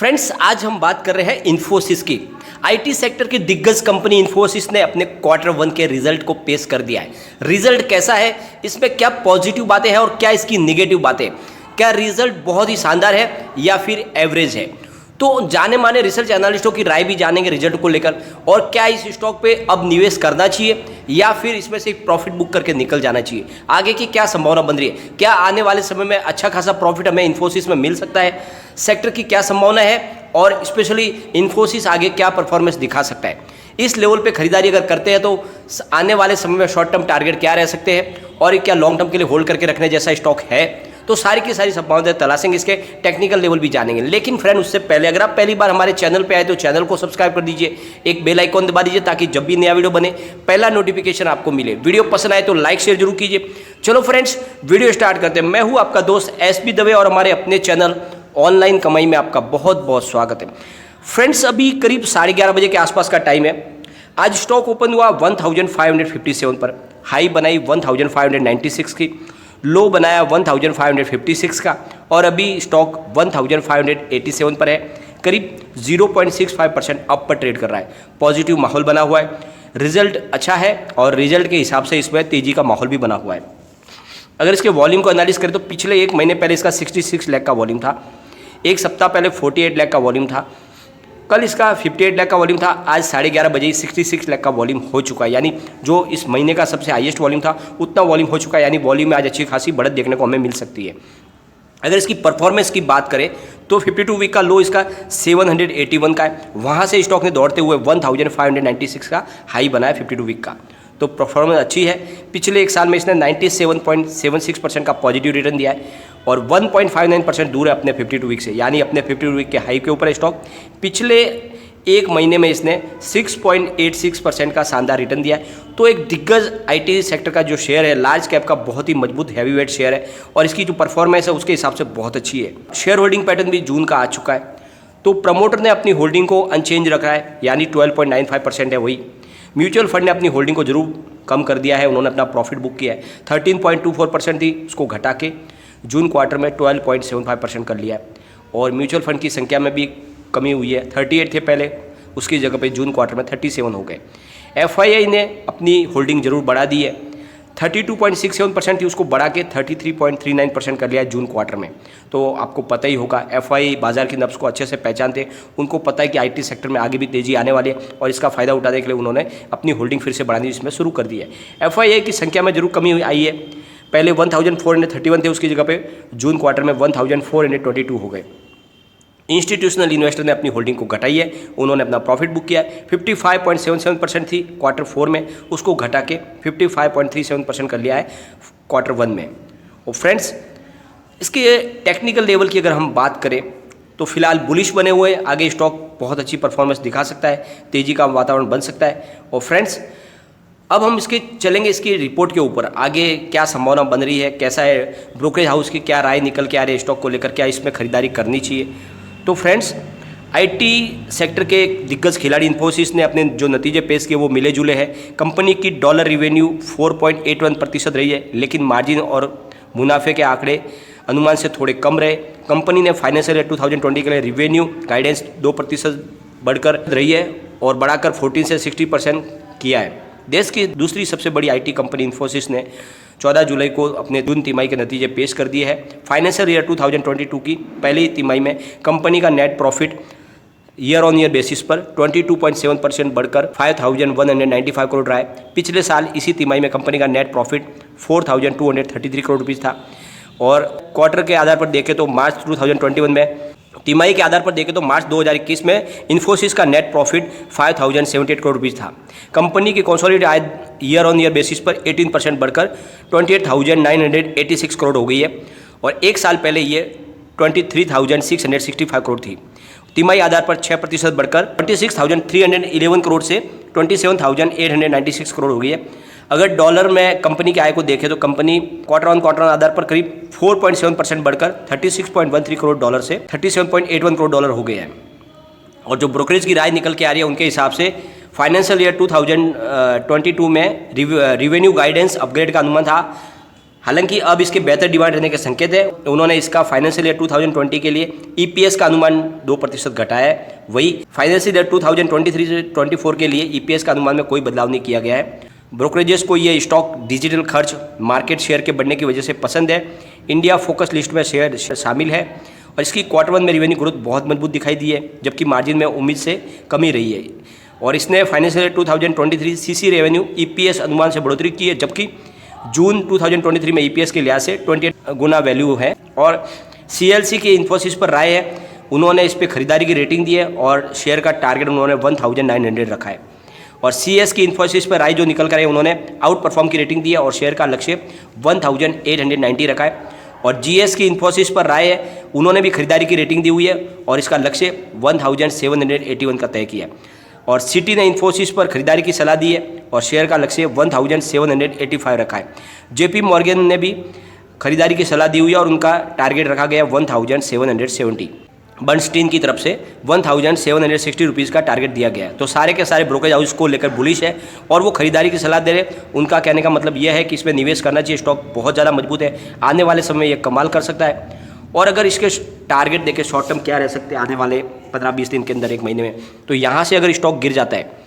Friends, आज हम बात कर रहे हैं इन्फोसिस की। आईटी सेक्टर की दिग्गज कंपनी इन्फोसिस ने अपने क्वार्टर 1 के रिजल्ट को पेश कर दिया है। रिजल्ट कैसा है, इसमें क्या पॉजिटिव बातें हैं और क्या इसकी निगेटिव बातें, क्या रिजल्ट बहुत ही शानदार है या फिर एवरेज है, तो जाने माने रिसर्च एनालिस्टों की राय भी जानेंगे रिजल्ट को लेकर। और क्या इस स्टॉक पे अब निवेश करना चाहिए या फिर इसमें से प्रॉफिट बुक करके निकल जाना चाहिए, आगे की क्या संभावना बन रही है, क्या आने वाले समय में अच्छा खासा प्रॉफिट हमें इन्फोसिस में मिल सकता है, सेक्टर की क्या संभावना है और स्पेशली इन्फोसिस आगे क्या परफॉर्मेंस दिखा सकता है। इस लेवल पे खरीदारी अगर करते हैं तो आने वाले समय में शॉर्ट टर्म टारगेट क्या रह सकते हैं और क्या लॉन्ग टर्म के लिए होल्ड करके रखने जैसा स्टॉक है, तो सारी की सारी संभावनाएं तलाशेंगे, इसके टेक्निकल लेवल भी जानेंगे। लेकिन फ्रेंड, उससे पहले अगर आप पहली बार हमारे चैनल पे आए तो चैनल को सब्सक्राइब कर दीजिए, एक बेल आइकॉन दबा दीजिए ताकि जब भी नया वीडियो बने पहला नोटिफिकेशन आपको मिले। वीडियो पसंद आए तो लाइक शेयर जरूर कीजिए। चलो फ्रेंड्स, वीडियो स्टार्ट करते हैं। मैं हूँ आपका दोस्त एसबी दवे और हमारे अपने चैनल ऑनलाइन कमाई में आपका बहुत बहुत स्वागत है। फ्रेंड्स, अभी करीब 11:30 बजे के आसपास का टाइम है। आज स्टॉक ओपन हुआ 1557 पर, हाई बनाई 1596 की, लो बनाया 1556 का और अभी स्टॉक 1587 पर है। करीब 0.65% अप पर ट्रेड कर रहा है। पॉजिटिव माहौल बना हुआ है, रिजल्ट अच्छा है और रिजल्ट के हिसाब से इसमें तेजी का माहौल भी बना हुआ है। अगर इसके वॉल्यूम को एनालिस करें तो पिछले एक महीने पहले इसका 66 लाख का वॉल्यूम था, एक सप्ताह पहले 48 लाख का वॉल्यूम था, कल इसका 58 लाख का वॉल्यूम था, आज 11:30 बजे 66 लाख का वॉल्यूम हो चुका है। यानी जो इस महीने का सबसे हाईएस्ट वॉल्यूम था उतना वॉल्यूम हो चुका है। यानी वॉल्यूम में आज अच्छी खासी बढ़त देखने को हमें मिल सकती है। अगर इसकी परफॉर्मेंस की बात करें तो 52 वीक का लो इसका 781 का है, वहाँ से स्टॉक ने दौड़ते हुए 1596 का हाई बनाया 52 वीक का, तो परफॉर्मेंस अच्छी है। पिछले एक साल में इसने 97.76% का पॉजिटिव रिटर्न दिया है और 1.59% दूर है अपने 52 वीक से, यानी अपने 52 वीक के हाई के ऊपर स्टॉक। पिछले एक महीने में इसने 6.86% का शानदार रिटर्न दिया है। तो एक दिग्गज आईटी सेक्टर का जो शेयर है, लार्ज कैप का बहुत ही मजबूत हैवी वेट शेयर है और इसकी जो परफॉर्मेंस है उसके हिसाब से बहुत अच्छी है। शेयर होल्डिंग पैटर्न भी जून का आ चुका है, तो प्रमोटर ने अपनी होल्डिंग को अनचेंज रखा है, यानी 12.95% है वही। म्यूचुअल फंड ने अपनी होल्डिंग को जरूर कम कर दिया है, उन्होंने अपना प्रॉफिट बुक किया है। 13.24% थी, उसको घटा के जून क्वार्टर में 12.75% कर लिया है और म्यूचुअल फंड की संख्या में भी कमी हुई है। 38 थे पहले, उसकी जगह पे जून क्वार्टर में 37 हो गए। एफआईआई ने अपनी होल्डिंग जरूर बढ़ा दी है, 32.67% थी, उसको बढ़ा के 33.39% कर लिया है जून क्वार्टर में। तो आपको पता ही होगा, एफआईआई बाजार की नब्ज को अच्छे से पहचानते, उनको पता है कि आईटी सेक्टर में आगे भी तेजी आने वाली है और इसका फायदा उठाने के लिए उन्होंने अपनी होल्डिंग फिर से बढ़ानी इसमें शुरू कर दी है। एफआईआई की संख्या में जरूर कमी आई है, पहले 1431 थे, उसकी जगह पे जून क्वार्टर में 1422 हो गए। इंस्टीट्यूशनल इन्वेस्टर ने अपनी होल्डिंग को घटाई है, उन्होंने अपना प्रॉफिट बुक किया है। 55.77% थी क्वार्टर 4 में, उसको घटा के 55.37% कर लिया है क्वार्टर 1 में। और फ्रेंड्स, इसके टेक्निकल लेवल की अगर हम बात करें तो फिलहाल बुलिश बने हुए, आगे स्टॉक बहुत अच्छी परफॉर्मेंस दिखा सकता है, तेजी का वातावरण बन सकता है। और फ्रेंड्स, अब हम इसके चलेंगे इसकी रिपोर्ट के ऊपर, आगे क्या संभावना बन रही है, कैसा है, ब्रोकरेज हाउस की क्या राय निकल के आ रही है स्टॉक को लेकर, क्या इसमें खरीदारी करनी चाहिए। तो फ्रेंड्स, आईटी सेक्टर के दिग्गज खिलाड़ी इन्फोसिस ने अपने जो नतीजे पेश किए वो मिले जुले हैं। कंपनी की डॉलर रिवेन्यू 4.81% रही है, लेकिन मार्जिन और मुनाफे के आंकड़े अनुमान से थोड़े कम रहे। कंपनी ने फाइनेंशियल ईयर 2020 के लिए रिवेन्यू गाइडेंस 2% बढ़कर रही है और बढ़ाकर 14 से 60% किया है। देश की दूसरी सबसे बड़ी आईटी कंपनी इन्फोसिस ने 14 जुलाई को अपने जून तिमाही के नतीजे पेश कर दिए हैं। फाइनेंशियल ईयर 2022 की पहली तिमाही में कंपनी का net profit year on year basis पर 22.7% बढ़कर 5195 करोड़ रहा है। पिछले साल इसी तिमाही में कंपनी का नेट प्रॉफिट 4233 करोड़ रुपीज़ था और क्वार्टर के आधार पर देखें तो मार्च 2021 में, तिमाही के आधार पर देखें तो मार्च 2021 में इन्फोसिस का नेट प्रॉफिट 5078 करोड़ रुपीज़ था। कंपनी की consolidated I year on year basis पर 18% बढ़कर 28,986 करोड़ हो गई है और एक साल पहले ये 23,665 करोड़ थी। तिमाही आधार पर 6% बढ़कर 26,311 करोड़ से 27,896 करोड़ हो गई है। अगर डॉलर में कंपनी की आय को देखें तो कंपनी क्वार्टर ऑन क्वार्टर आधार पर करीब 4.7% बढ़कर 36.13 करोड़ डॉलर से 37.81 करोड़ डॉलर हो गए हैं। और जो ब्रोकरेज की राय निकल के आ रही है उनके हिसाब से फाइनेंशियल ईयर 2022 में रिवेन्यू गाइडेंस अपग्रेड का अनुमान था हालांकि अब इसके बेहतर डिमांड रहने के संकेत है। उन्होंने इसका फाइनेंशियल ईयर 2020 के लिए ईपीएस का अनुमान 2% घटाया है। वही फाइनेंशियल ईयर 2023 से 24 के लिए ईपीएस का अनुमान में कोई बदलाव नहीं किया गया है। ब्रोकरेजेस को ये स्टॉक डिजिटल खर्च, मार्केट शेयर के बढ़ने की वजह से पसंद है। इंडिया फोकस लिस्ट में शेयर शामिल है और इसकी Q1 में रिवेन्यू ग्रोथ बहुत मजबूत दिखाई दी है, जबकि मार्जिन में उम्मीद से कमी रही है। और इसने financial year 2023 CC revenue EPS अनुमान से बढ़ोतरी की है, जबकि जून 2023 में ईपीएस के लिहाज से 28 गुना वैल्यू है। और सीएलसी के इन्फोसिस पर राय है, उन्होंने इस पर खरीदारी की रेटिंग दी है और शेयर का टारगेट उन्होंने 1900 रखा है। और सीएस की इन्फोसिस पर राय जो निकल कर है, उन्होंने आउट परफॉर्म की रेटिंग दी है और शेयर का लक्ष्य 1890 रखा है। और जीएस की इन्फोसिस पर राय है, उन्होंने भी खरीदारी की रेटिंग दी हुई है और इसका लक्ष्य 1781 का तय किया है। और सिटी ने इन्फोसिस पर खरीदारी की सलाह दी है और शेयर का लक्ष्य 1785 रखा है। जेपी मॉर्गन ने भी खरीदारी की सलाह दी हुई है और उनका टारगेट रखा गया 1770। बर्नस्टीन की तरफ से 1760 रुपीज़ का टारगेट दिया गया है। तो सारे के सारे ब्रोकरेज हाउस को लेकर बुलिश है और वो खरीदारी की सलाह दे रहे। उनका कहने का मतलब यह है कि इसमें निवेश करना चाहिए, स्टॉक बहुत ज़्यादा मजबूत है, आने वाले समय ये कमाल कर सकता है। और अगर इसके टारगेट देखें शॉर्ट टर्म क्या रह सकते हैं आने वाले 15-20 दिन के अंदर, एक महीने में, तो यहाँ से अगर स्टॉक गिर जाता है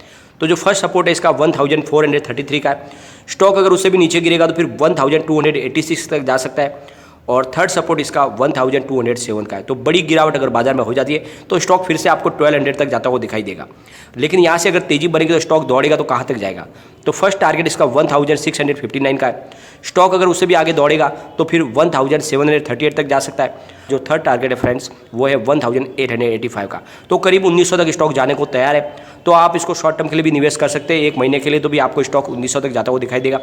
तो जो फर्स्ट सपोर्ट है इसका 1433 का है। स्टॉक अगर उससे भी नीचे गिरेगा तो फिर 1286 तक जा सकता है और थर्ड सपोर्ट इसका 1207 का है। तो बड़ी गिरावट अगर बाजार में हो जाती है तो स्टॉक फिर से आपको 1200 तक जाता हुआ दिखाई देगा। लेकिन यहाँ से अगर तेजी बनेगी तो स्टॉक दौड़ेगा तो कहाँ तक जाएगा? तो फर्स्ट टारगेट इसका 1659 का है। स्टॉक अगर उससे भी आगे दौड़ेगा तो फिर 1738 तक जा सकता है। जो थर्ड टारगेट है फ्रेंड्स वो है 1885 का। तो करीब 1900 तक स्टॉक जाने को तैयार है। तो आप इसको शॉर्ट टर्म के लिए भी निवेश कर सकते हैं, एक महीने के लिए तो भी आपको स्टॉक 1900 तक जाता हुआ दिखाई देगा।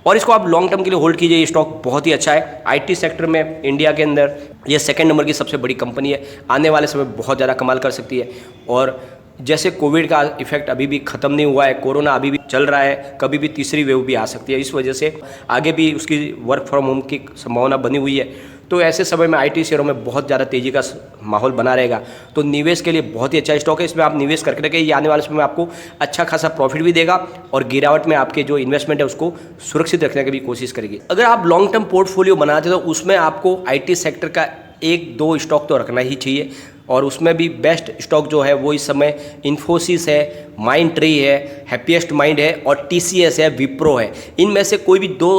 और इसको आप लॉन्ग टर्म के लिए होल्ड कीजिए, ये स्टॉक बहुत ही अच्छा है। आईटी सेक्टर में इंडिया के अंदर ये सेकंड नंबर की सबसे बड़ी कंपनी है, आने वाले समय बहुत ज़्यादा कमाल कर सकती है। और जैसे कोविड का इफेक्ट अभी भी ख़त्म नहीं हुआ है, कोरोना अभी भी चल रहा है, कभी भी तीसरी वेव भी आ सकती है, इस वजह से आगे भी उसकी वर्क फ्रॉम होम की संभावना बनी हुई है। तो ऐसे समय में आईटी शेयरों में बहुत ज़्यादा तेज़ी का माहौल बना रहेगा। तो निवेश के लिए बहुत ही अच्छा स्टॉक है, इसमें आप निवेश करके रखें, ये आने वाले समय में आपको अच्छा खासा प्रॉफिट भी देगा और गिरावट में आपके जो इन्वेस्टमेंट है उसको सुरक्षित रखने की भी कोशिश करेगी। अगर आप लॉन्ग टर्म पोर्टफोलियो बनाते हो तो उसमें आपको आईटी सेक्टर का 1-2 स्टॉक तो रखना ही चाहिए। और उसमें भी बेस्ट स्टॉक जो है वो इस समय इन्फोसिस है, माइंडट्री है, हैप्पीएस्ट माइंड है और टीसीएस है, विप्रो है। इनमें से कोई भी 2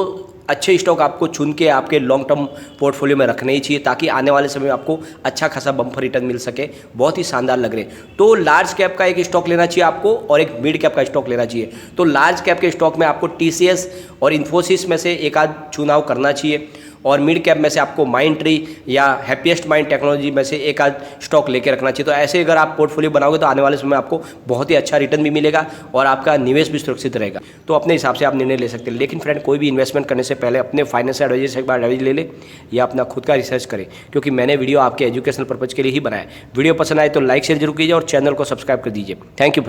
अच्छे स्टॉक आपको चुन के आपके लॉन्ग टर्म पोर्टफोलियो में रखने ही चाहिए, ताकि आने वाले समय में आपको अच्छा खासा बम्पर रिटर्न मिल सके। बहुत ही शानदार लग रहे। तो लार्ज कैप का एक स्टॉक लेना चाहिए आपको और एक मिड कैप का स्टॉक लेना चाहिए। तो लार्ज कैप के स्टॉक में आपको टीसीएस और इन्फोसिस में से एक आध चुनाव करना चाहिए और मिड कैप में से आपको माइंडट्री या हैप्पीएस्ट माइंड टेक्नोलॉजी में से एक आध स्टॉक लेके रखना चाहिए। तो ऐसे अगर आप पोर्टफोलियो बनाओगे तो आने वाले समय में आपको बहुत ही अच्छा रिटर्न भी मिलेगा और आपका निवेश भी सुरक्षित रहेगा। तो अपने हिसाब से आप निर्णय ले सकते हैं। लेकिन फ्रेंड, कोई भी इन्वेस्टमेंट करने से पहले अपने फाइनेंशियल एडवाइजर से एक बार एडवाइस ले ले या अपना खुद का रिसर्च करें, क्योंकि मैंने वीडियो आपके एजुकेशनल पर्पज़ के लिए ही बनाया। वीडियो पसंद आए तो लाइक शेयर जरूर कीजिए और चैनल को सब्सक्राइब कर दीजिए। Thank you.